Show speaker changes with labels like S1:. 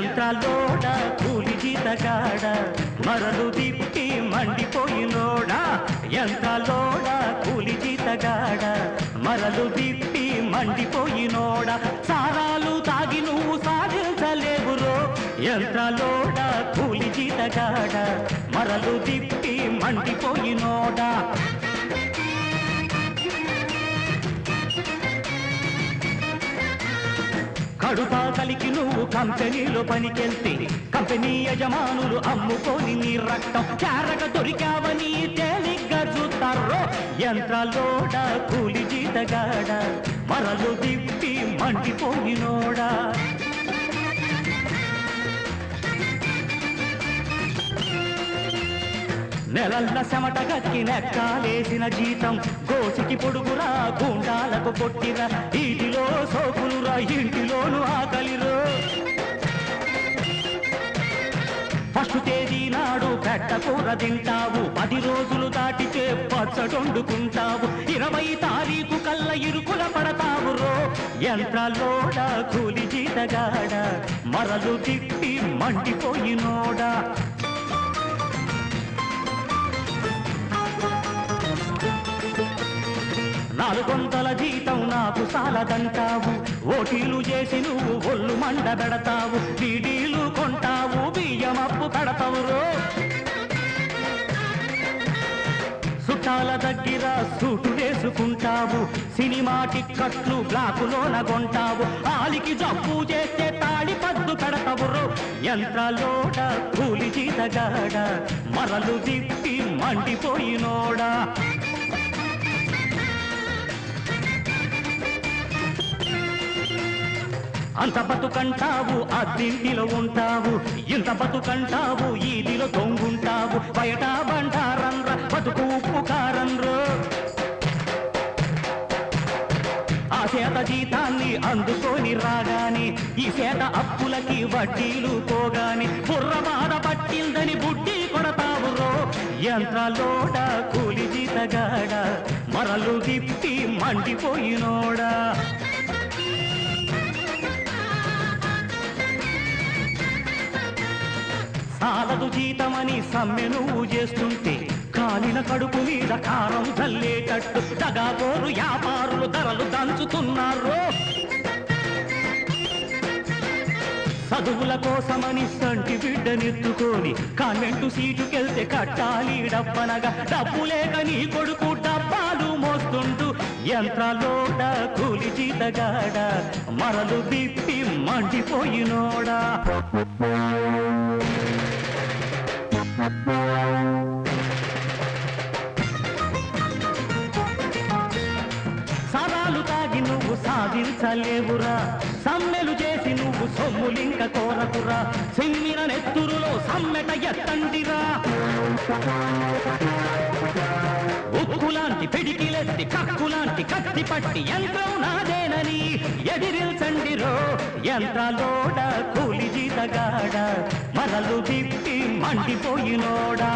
S1: యంత్రాలోడ కూలి జీతగాడ మరలు తిప్పి మండిపోయినోడా యంత్రాలోడ కూలి జీతగాడ మరలు తిప్పి మండిపోయినోడా సారాలు తాగి నువ్వు సాధించలేవురో యంత్రాలోడ కూలి జీతగాడ మరలు తిప్పి మండిపోయినోడా కడుపా కలికి నువ్వు కంపెనీలో పనికెళ్తే కంపెనీ యజమానులు అమ్ముకొని నీ రక్తం చారక దొరికావని తేలిగ్గా చూస్తారో యంత్రాలోడ కూలి జీతగాడ మరలు తిప్పి మండిపోయినోడా నెలల్ల చెమట గక్కి నెక్కాలేసిన జీతం గోసికి పొడుగురా గుండాలకు పొట్టిరా ఇంటిలో సోకులురా ఇంటిలోను ఆకలిరో ఫస్ట్ తేదీ నాడు పెట్టకూర తింటావు 10 రోజులు దాటితే పచ్చడొండుకుంటావు 20 తారీఖు కల్ల ఇరుకుల పడతావురో యంత్రాలోడ కూలి జీతగాడ మరలు తిప్పి మండిపోయినోడా 400 జీతం నాకు సాలదంటావు ఓటీలు చేసి నువ్వు ఒళ్ళు మండబెడతావు బీడీలు కొంటావు బియ్యమప్పు కడతావురో చుట్టాల దగ్గర సూటు వేసుకుంటావు సినిమా టిక్కట్లు బ్లాకులోన కొంటావు ఆలికి జబ్బు చేస్తే తాళి పద్దు కడతావురో యంత్రాలోడ కూలి జీతగాడ మరలు తిప్పి మండిపోయినోడా అంత బతుకంటావు అద్దింటిలో ఉంటావు ఇంత బతుకంటావు ఈదిలో తొంగుంటావు బయట బండారంరా బతుకు ఉప్పు కారంరో ఆ చేత జీతాన్ని అందుకొని రాగానే ఈ చేత అప్పులకి వడ్డీలు పోగానే బుర్రబాధ పట్టిందని బుడ్డి కొడతావురో యంత్రాలోడ కూలి జీతగాడ మరలు తిప్పి మండిపోయినోడా సాలదు జీతమని సమ్మె నువ్వు చేస్తుంటే కాలిన కడుపు మీద కారం చల్లేటట్టు దగాబోరు వ్యాపారులు ధరలు దంచుతున్నారు చదువుల కోసమని సంటి బిడ్డనెత్తుకొని కాన్వెంటు సీటుకెళ్తే కట్టాలి డబ్బనగా డబ్బు లేక నీ కొడుకు డబ్బాలు మోస్తుంటూ యంత్రాలోడ కూలి జీతగాడ మరలు తిప్పి మండిపోయినోడా సారాలు తాగి నువ్వు సాధించలేవురా సమ్మెలు చేసి నువ్వు సొమ్ములింక కోరకురా సింగిన నెత్తురులో సమ్మెట ఎత్తండిరా ఉక్కులాంటి పిడికిలెత్తి కక్కులాంటి కత్తి పట్టి యంత్రం నాదేనని ఎదిరించండిరో యంత్రాలోడ కూలి జీతగాడ మరలు తిప్పి మండిపోయినోడా